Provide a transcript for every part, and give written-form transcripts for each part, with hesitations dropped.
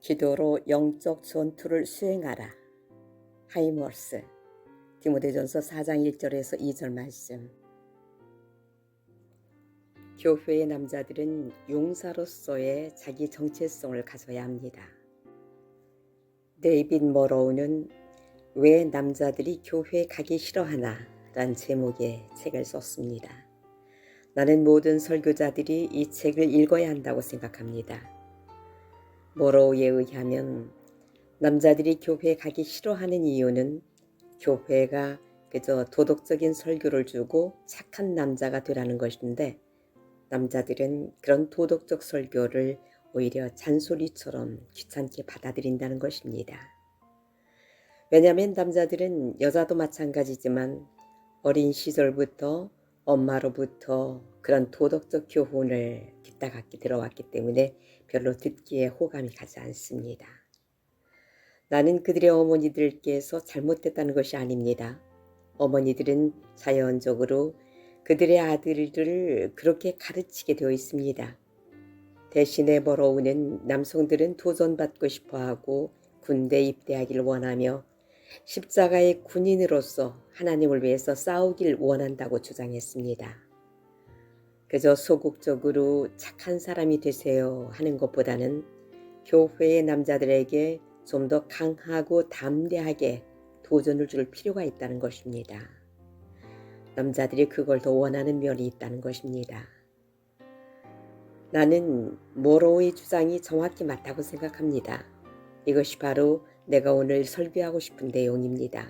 기도로 영적 전투를 수행하라. 하이머스 디모데전서 4장 1절에서 2절 말씀. 교회의 남자들은 용사로서의 자기 정체성을 가져야 합니다. 데이빗 머로우는 왜 남자들이 교회에 가기 싫어하나? 란 제목의 책을 썼습니다. 나는 모든 설교자들이 이 책을 읽어야 한다고 생각합니다. 머로우에 의하면 남자들이 교회에 가기 싫어하는 이유는 교회가 그저 도덕적인 설교를 주고 착한 남자가 되라는 것인데, 남자들은 그런 도덕적 설교를 오히려 잔소리처럼 귀찮게 받아들인다는 것입니다. 왜냐하면 남자들은 여자도 마찬가지지만 어린 시절부터 엄마로부터 그런 도덕적 교훈을 깃다갑게 들어왔기 때문에 별로 듣기에 호감이 가지 않습니다. 나는 그들의 어머니들께서 잘못됐다는 것이 아닙니다. 어머니들은 자연적으로 그들의 아들들을 그렇게 가르치게 되어 있습니다. 대신에 버러우는 남성들은 도전받고 싶어하고 군대 입대하기를 원하며 십자가의 군인으로서 하나님을 위해서 싸우길 원한다고 주장했습니다. 그저 소극적으로 착한 사람이 되세요 하는 것보다는 교회의 남자들에게 좀 더 강하고 담대하게 도전을 줄 필요가 있다는 것입니다. 남자들이 그걸 더 원하는 면이 있다는 것입니다. 나는 모로우의 주장이 정확히 맞다고 생각합니다. 이것이 바로 내가 오늘 설교하고 싶은 내용입니다.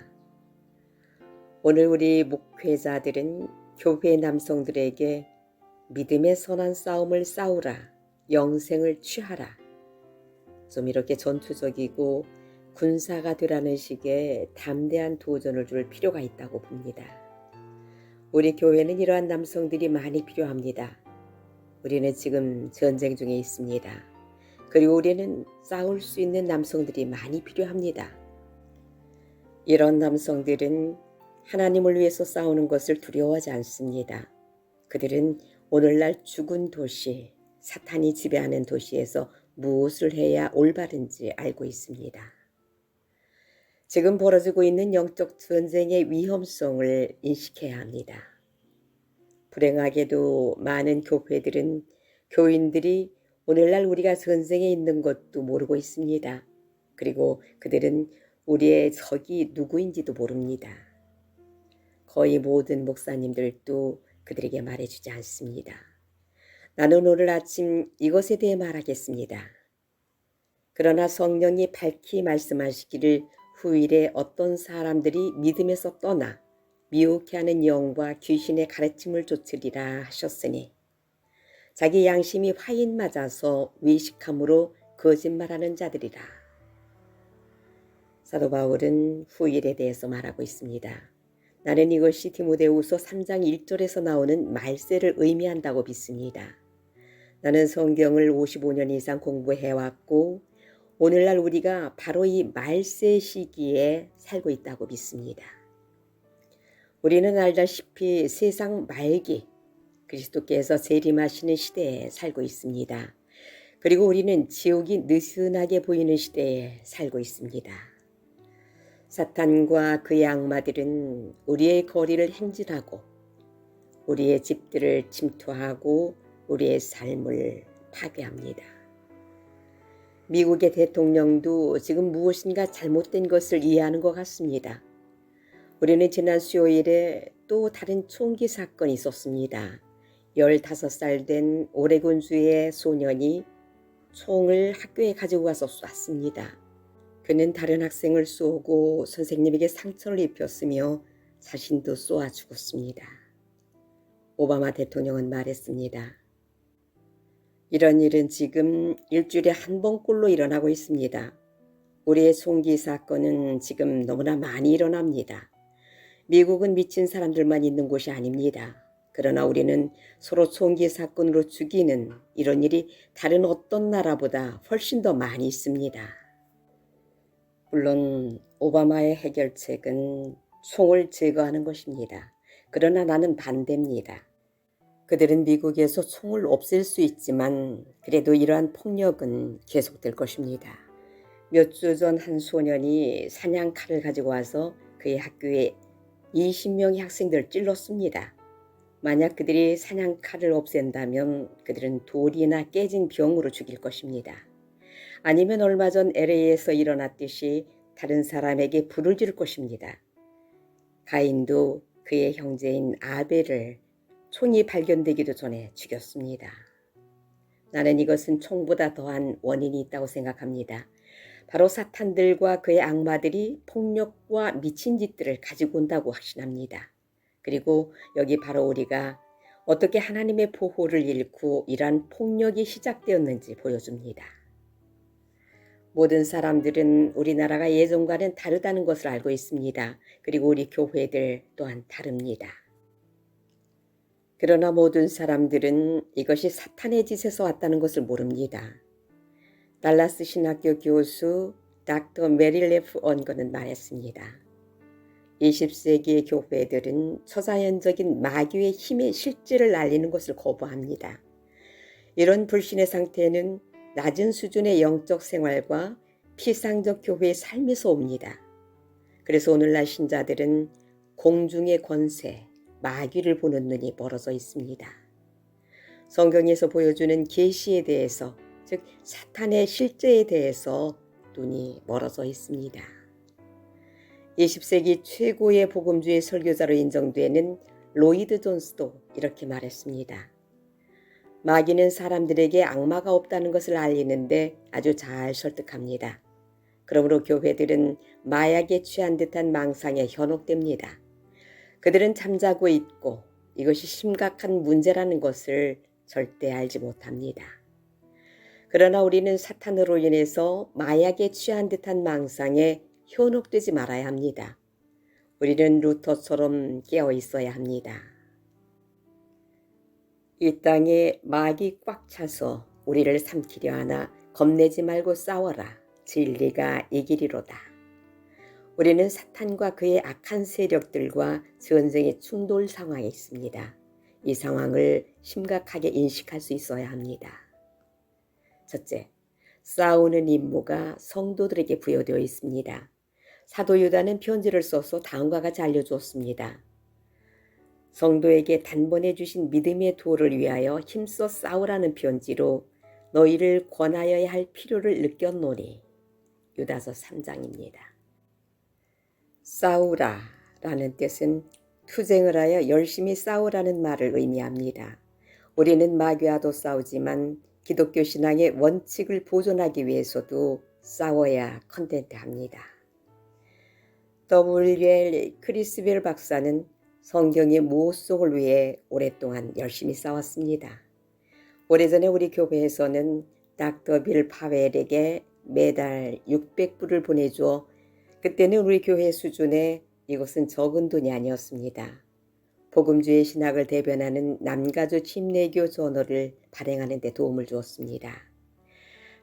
오늘 우리 목회자들은 교회 남성들에게 믿음의 선한 싸움을 싸우라, 영생을 취하라, 좀 이렇게 전투적이고 군사가 되라는 식의 담대한 도전을 줄 필요가 있다고 봅니다. 우리 교회는 이러한 남성들이 많이 필요합니다. 우리는 지금 전쟁 중에 있습니다. 그리고 우리는 싸울 수 있는 남성들이 많이 필요합니다. 이런 남성들은 하나님을 위해서 싸우는 것을 두려워하지 않습니다. 그들은 오늘날 죽은 도시, 사탄이 지배하는 도시에서 무엇을 해야 올바른지 알고 있습니다. 지금 벌어지고 있는 영적 전쟁의 위험성을 인식해야 합니다. 불행하게도 많은 교회들은 교인들이 오늘날 우리가 전쟁에 있는 것도 모르고 있습니다. 그리고 그들은 우리의 적이 누구인지도 모릅니다. 거의 모든 목사님들도 그들에게 말해주지 않습니다. 나는 오늘 아침 이것에 대해 말하겠습니다. 그러나 성령이 밝히 말씀하시기를 후일에 어떤 사람들이 믿음에서 떠나 미혹해 하는 영과 귀신의 가르침을 좇으리라 하셨으니, 자기 양심이 화인 맞아서 외식함으로 거짓말하는 자들이라. 사도 바울은 후일에 대해서 말하고 있습니다. 나는 이것이 디모데후서 3장 1절에서 나오는 말세를 의미한다고 믿습니다. 나는 성경을 55년 이상 공부해왔고 오늘날 우리가 바로 이 말세 시기에 살고 있다고 믿습니다. 우리는 알다시피 세상 말기, 그리스도께서 재림하시는 시대에 살고 있습니다. 그리고 우리는 지옥이 느슨하게 보이는 시대에 살고 있습니다. 사탄과 그의 악마들은 우리의 거리를 행진하고 우리의 집들을 침투하고 우리의 삶을 파괴합니다. 미국의 대통령도 지금 무엇인가 잘못된 것을 이해하는 것 같습니다. 우리는 지난 수요일에 또 다른 총기 사건이 있었습니다. 15살 된 오레곤주의 소년이 총을 학교에 가지고 가서 쐈습니다. 그는 다른 학생을 쏘고 선생님에게 상처를 입혔으며 자신도 쏘아 죽었습니다. 오바마 대통령은 말했습니다. 이런 일은 지금 일주일에 한 번꼴로 일어나고 있습니다. 우리의 총기 사건은 지금 너무나 많이 일어납니다. 미국은 미친 사람들만 있는 곳이 아닙니다. 그러나 우리는 서로 총기 사건으로 죽이는 이런 일이 다른 어떤 나라보다 훨씬 더 많이 있습니다. 물론 오바마의 해결책은 총을 제거하는 것입니다. 그러나 나는 반대입니다. 그들은 미국에서 총을 없앨 수 있지만 그래도 이러한 폭력은 계속될 것입니다. 몇 주 전 한 소년이 사냥칼을 가지고 와서 그의 학교에 20명의 학생들을 찔렀습니다. 만약 그들이 사냥칼을 없앤다면 그들은 돌이나 깨진 병으로 죽일 것입니다. 아니면 얼마 전 LA에서 일어났듯이 다른 사람에게 불을 지를 것입니다. 가인도 그의 형제인 아벨을 총이 발견되기도 전에 죽였습니다. 나는 이것은 총보다 더한 원인이 있다고 생각합니다. 바로 사탄들과 그의 악마들이 폭력과 미친 짓들을 가지고 온다고 확신합니다. 그리고 여기 바로 우리가 어떻게 하나님의 보호를 잃고 이러한 폭력이 시작되었는지 보여줍니다. 모든 사람들은 우리나라가 예전과는 다르다는 것을 알고 있습니다. 그리고 우리 교회들 또한 다릅니다. 그러나 모든 사람들은 이것이 사탄의 짓에서 왔다는 것을 모릅니다. 달라스 신학교 교수 닥터 메릴레프 언거는 말했습니다. 20세기의 교회들은 초자연적인 마귀의 힘의 실질을 알리는 것을 거부합니다. 이런 불신의 상태는 낮은 수준의 영적 생활과 피상적 교회의 삶에서 옵니다. 그래서 오늘날 신자들은 공중의 권세, 마귀를 보는 눈이 멀어져 있습니다. 성경에서 보여주는 계시에 대해서, 즉 사탄의 실제에 대해서 눈이 멀어져 있습니다. 20세기 최고의 복음주의 설교자로 인정되는 로이드 존스도 이렇게 말했습니다. 마귀는 사람들에게 악마가 없다는 것을 알리는데 아주 잘 설득합니다. 그러므로 교회들은 마약에 취한 듯한 망상에 현혹됩니다. 그들은 잠자고 있고 이것이 심각한 문제라는 것을 절대 알지 못합니다. 그러나 우리는 사탄으로 인해서 마약에 취한 듯한 망상에 현혹되지 말아야 합니다. 우리는 루터처럼 깨어 있어야 합니다. 이 땅에 마귀 꽉 차서 우리를 삼키려 하나 겁내지 말고 싸워라. 진리가 이기리로다. 우리는 사탄과 그의 악한 세력들과 전쟁의 충돌 상황에 있습니다. 이 상황을 심각하게 인식할 수 있어야 합니다. 첫째, 싸우는 임무가 성도들에게 부여되어 있습니다. 사도 유다는 편지를 써서 다음과 같이 알려주었습니다. 성도에게 단번에 주신 믿음의 도를 위하여 힘써 싸우라는 편지로 너희를 권하여야 할 필요를 느꼈노니. 유다서 3장입니다. 싸우라 라는 뜻은 투쟁을 하여 열심히 싸우라는 말을 의미합니다. 우리는 마귀와도 싸우지만 기독교 신앙의 원칙을 보존하기 위해서도 싸워야 컨텐트합니다. W.L. 크리스웰 박사는 성경의 모속을 위해 오랫동안 열심히 싸웠습니다. 오래전에 우리 교회에서는 닥터 빌 파웰에게 매달 600불을 보내주어 그때는 우리 교회 수준에 이것은 적은 돈이 아니었습니다. 복음주의 신학을 대변하는 남가주 침례교 저널을 발행하는 데 도움을 주었습니다.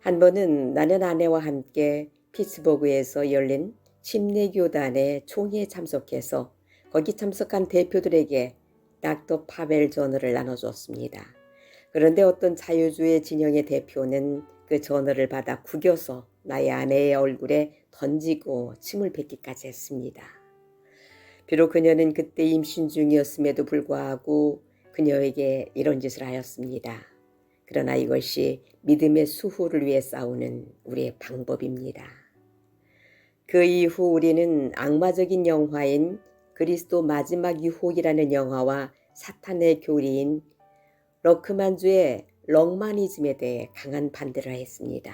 한 번은 나는 아내와 함께 피츠버그에서 열린 침례교단의 총회에 참석해서 거기 참석한 대표들에게 닥터 파벨 저널을 나눠주었습니다. 그런데 어떤 자유주의 진영의 대표는 그 저널을 받아 구겨서 나의 아내의 얼굴에 던지고 침을 뱉기까지 했습니다. 비록 그녀는 그때 임신 중이었음에도 불구하고 그녀에게 이런 짓을 하였습니다. 그러나 이것이 믿음의 수호를 위해 싸우는 우리의 방법입니다. 그 이후 우리는 악마적인 영화인 그리스도 마지막 유혹이라는 영화와 사탄의 교리인 러크만주의 럭마니즘에 대해 강한 반대를 했습니다.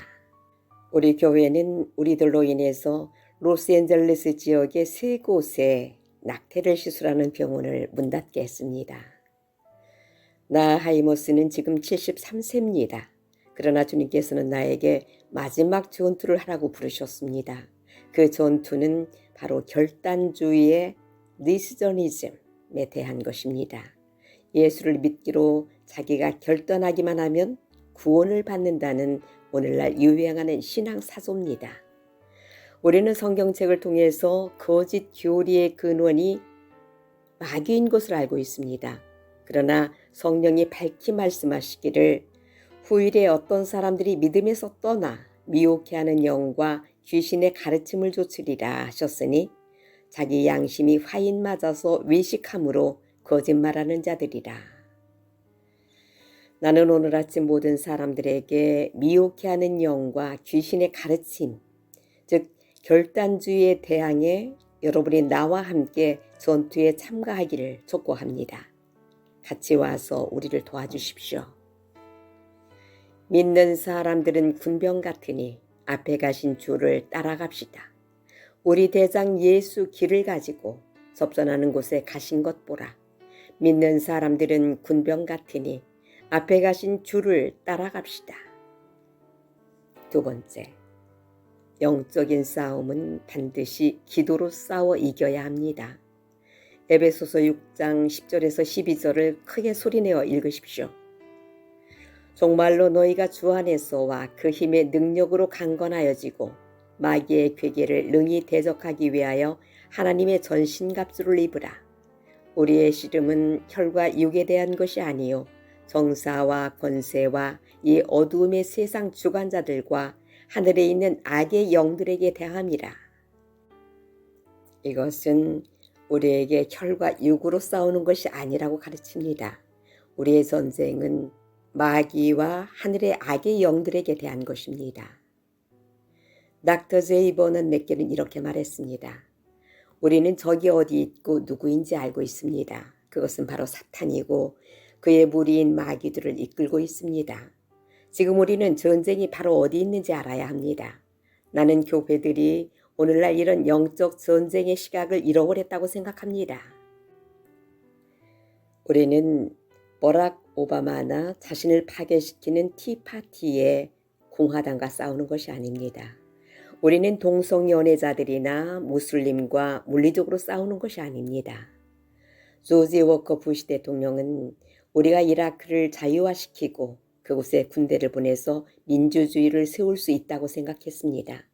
우리 교회는 우리들로 인해서 로스앤젤레스 지역의 3곳에 낙태를 시술하는 병원을 문 닫게 했습니다. 나 하이머스는 지금 73세입니다. 그러나 주님께서는 나에게 마지막 전투를 하라고 부르셨습니다. 그 전투는 바로 결단주의의 니스저니즘에 대한 것입니다. 예수를 믿기로 자기가 결단하기만 하면 구원을 받는다는 오늘날 유행하는 신앙 사조입니다. 우리는 성경책을 통해서 거짓 교리의 근원이 마귀인 것을 알고 있습니다. 그러나 성령이 밝히 말씀하시기를 후일에 어떤 사람들이 믿음에서 떠나 미혹해하는 영과 귀신의 가르침을 좇으리라 하셨으니 자기 양심이 화인 맞아서 외식함으로 거짓말하는 자들이라. 나는 오늘 아침 모든 사람들에게 미혹해 하는 영과 귀신의 가르침, 즉 결단주의에 대항해 여러분이 나와 함께 전투에 참가하기를 촉구합니다. 같이 와서 우리를 도와주십시오. 믿는 사람들은 군병 같으니 앞에 가신 주를 따라갑시다. 우리 대장 예수 길을 가지고 접전하는 곳에 가신 것 보라. 믿는 사람들은 군병 같으니 앞에 가신 주를 따라갑시다. 두 번째, 영적인 싸움은 반드시 기도로 싸워 이겨야 합니다. 에베소서 6장 10절에서 12절을 크게 소리내어 읽으십시오. 정말로 너희가 주 안에서와 그 힘의 능력으로 강건하여지고 마귀의 괴계를 능히 대적하기 위하여 하나님의 전신갑주를 입으라. 우리의 씨름은 혈과 육에 대한 것이 아니요 정사와 권세와 이 어두움의 세상 주관자들과 하늘에 있는 악의 영들에게 대함이라. 이것은 우리에게 혈과 육으로 싸우는 것이 아니라고 가르칩니다. 우리의 전쟁은 마귀와 하늘의 악의 영들에게 대한 것입니다. 닥터 제이 버넌 맥겔은 이렇게 말했습니다. 우리는 적이 어디 있고 누구인지 알고 있습니다. 그것은 바로 사탄이고 그의 무리인 마귀들을 이끌고 있습니다. 지금 우리는 전쟁이 바로 어디 있는지 알아야 합니다. 나는 교회들이 오늘날 이런 영적 전쟁의 시각을 잃어버렸다고 생각합니다. 우리는 버락 오바마나 자신을 파괴시키는 티파티의 공화당과 싸우는 것이 아닙니다. 우리는 동성연애자들이나 무슬림과 물리적으로 싸우는 것이 아닙니다. 조지 워커 부시 대통령은 우리가 이라크를 자유화시키고 그곳에 군대를 보내서 민주주의를 세울 수 있다고 생각했습니다.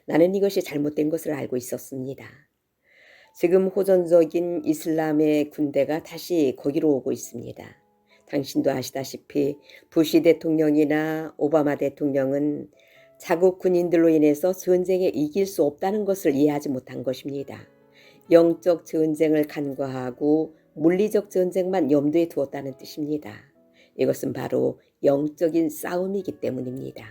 나는 이것이 잘못된 것을 알고 있었습니다. 지금 호전적인 이슬람의 군대가 다시 거기로 오고 있습니다. 당신도 아시다시피 부시 대통령이나 오바마 대통령은 자국 군인들로 인해서 전쟁에 이길 수 없다는 것을 이해하지 못한 것입니다. 영적 전쟁을 간과하고 물리적 전쟁만 염두에 두었다는 뜻입니다. 이것은 바로 영적인 싸움이기 때문입니다.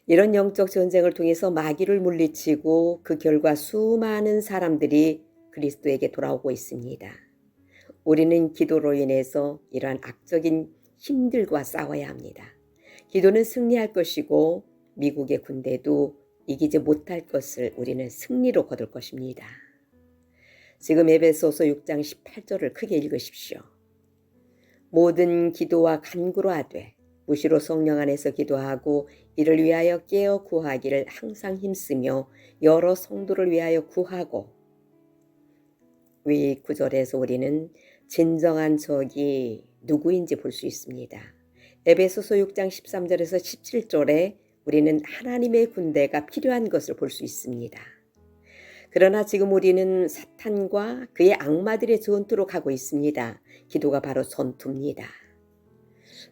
이런 영적 전쟁을 통해서 마귀를 물리치고 그 결과 수많은 사람들이 그리스도에게 돌아오고 있습니다. 우리는 기도로 인해서 이러한 악적인 힘들과 싸워야 합니다. 기도는 승리할 것이고 미국의 군대도 이기지 못할 것을 우리는 승리로 거둘 것입니다. 지금 에베소서 6장 18절을 크게 읽으십시오. 모든 기도와 간구로 하되 무시로 성령 안에서 기도하고 이를 위하여 깨어 구하기를 항상 힘쓰며 여러 성도를 위하여 구하고. 위 9절에서 우리는 진정한 적이 누구인지 볼 수 있습니다. 에베소서 6장 13절에서 17절에 우리는 하나님의 군대가 필요한 것을 볼 수 있습니다. 그러나 지금 우리는 사탄과 그의 악마들의 전투로 가고 있습니다. 기도가 바로 전투입니다.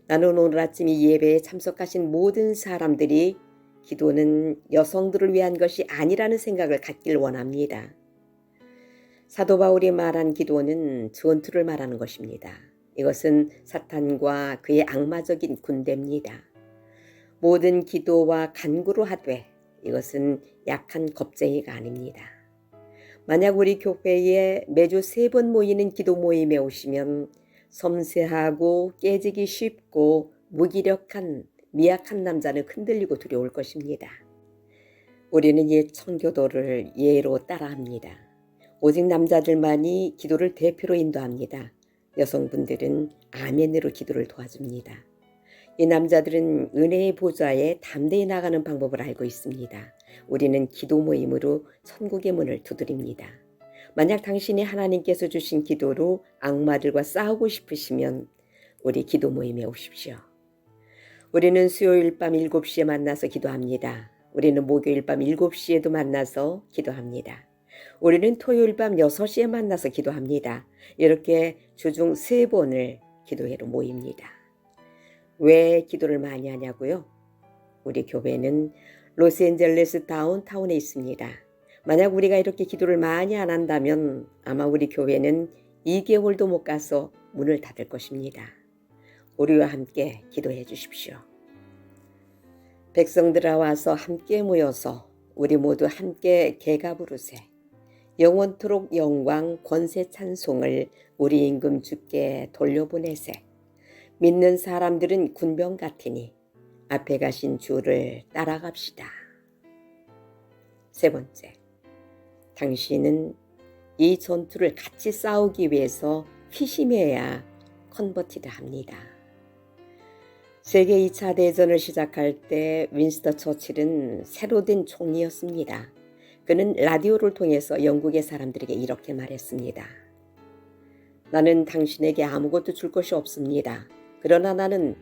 나는 오늘 아침 이 예배에 참석하신 모든 사람들이 기도는 여성들을 위한 것이 아니라는 생각을 갖길 원합니다. 사도 바울이 말한 기도는 전투를 말하는 것입니다. 이것은 사탄과 그의 악마적인 군대입니다. 모든 기도와 간구로 하되 이것은 약한 겁쟁이가 아닙니다. 만약 우리 교회에 매주 3번 모이는 기도 모임에 오시면 섬세하고 깨지기 쉽고 무기력한 미약한 남자는 흔들리고 두려울 것입니다. 우리는 옛 청교도를 예로 따라합니다. 오직 남자들만이 기도를 대표로 인도합니다. 여성분들은 아멘으로 기도를 도와줍니다. 이 남자들은 은혜의 보좌에 담대히 나가는 방법을 알고 있습니다. 우리는 기도 모임으로 천국의 문을 두드립니다. 만약 당신이 하나님께서 주신 기도로 악마들과 싸우고 싶으시면 우리 기도 모임에 오십시오. 우리는 수요일 밤 7시에 만나서 기도합니다. 우리는 목요일 밤 7시에도 만나서 기도합니다. 우리는 토요일 밤 6시에 만나서 기도합니다. 이렇게 주중 3번을 기도회로 모입니다. 왜 기도를 많이 하냐고요? 우리 교회는 로스앤젤레스 다운타운에 있습니다. 만약 우리가 이렇게 기도를 많이 안 한다면 아마 우리 교회는 2개월도 못 가서 문을 닫을 것입니다. 우리와 함께 기도해 주십시오. 백성들아 와서 함께 모여서 우리 모두 함께 개가 부르세. 영원토록 영광 권세 찬송을 우리 임금 주께 돌려보내세. 믿는 사람들은 군병 같으니 앞에 가신 주를 따라갑시다. 세 번째, 당신은 이 전투를 같이 싸우기 위해서 희심해야 컨버티드 합니다. 세계 2차 대전을 시작할 때 윈스턴 처칠은 새로 된 총리였습니다. 그는 라디오를 통해서 영국의 사람들에게 이렇게 말했습니다. 나는 당신에게 아무것도 줄 것이 없습니다. 그러나 나는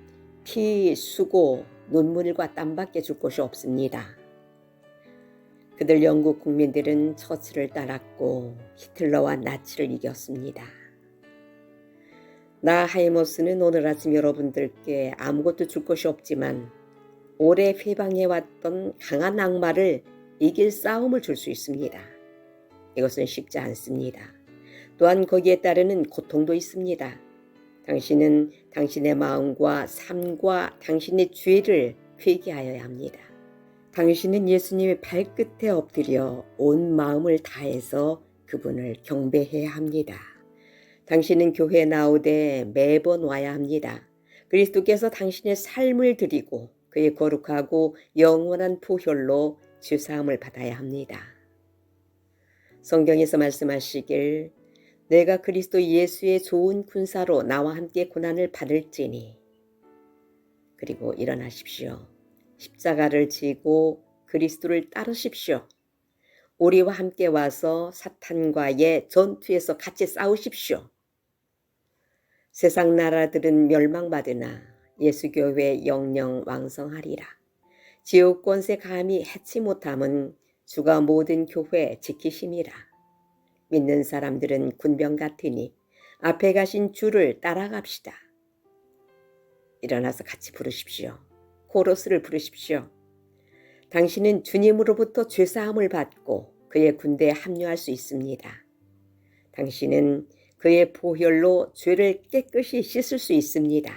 피, 수고, 눈물과 땀밖에 줄 것이 없습니다. 그들 영국 국민들은 처칠을 따랐고 히틀러와 나치를 이겼습니다. 나 하이머스는 오늘 아침 여러분들께 아무것도 줄 것이 없지만 오래 회방해왔던 강한 악마를 이길 싸움을 줄 수 있습니다. 이것은 쉽지 않습니다. 또한 거기에 따르는 고통도 있습니다. 당신은 당신의 마음과 삶과 당신의 죄를 회개하여야 합니다. 당신은 예수님의 발끝에 엎드려 온 마음을 다해서 그분을 경배해야 합니다. 당신은 교회에 나오되 매번 와야 합니다. 그리스도께서 당신의 삶을 드리고 그의 거룩하고 영원한 보혈로 주사함을 받아야 합니다. 성경에서 말씀하시길 내가 그리스도 예수의 좋은 군사로 나와 함께 고난을 받을지니 그리고 일어나십시오. 십자가를 지고 그리스도를 따르십시오. 우리와 함께 와서 사탄과의 전투에서 같이 싸우십시오. 세상 나라들은 멸망받으나 예수교회 영영 왕성하리라. 지옥 권세 감히 해치 못함은 주가 모든 교회 지키심이라. 믿는 사람들은 군병 같으니 앞에 가신 주를 따라갑시다. 일어나서 같이 부르십시오. 코러스를 부르십시오. 당신은 주님으로부터 죄사함을 받고 그의 군대에 합류할 수 있습니다. 당신은 그의 보혈로 죄를 깨끗이 씻을 수 있습니다.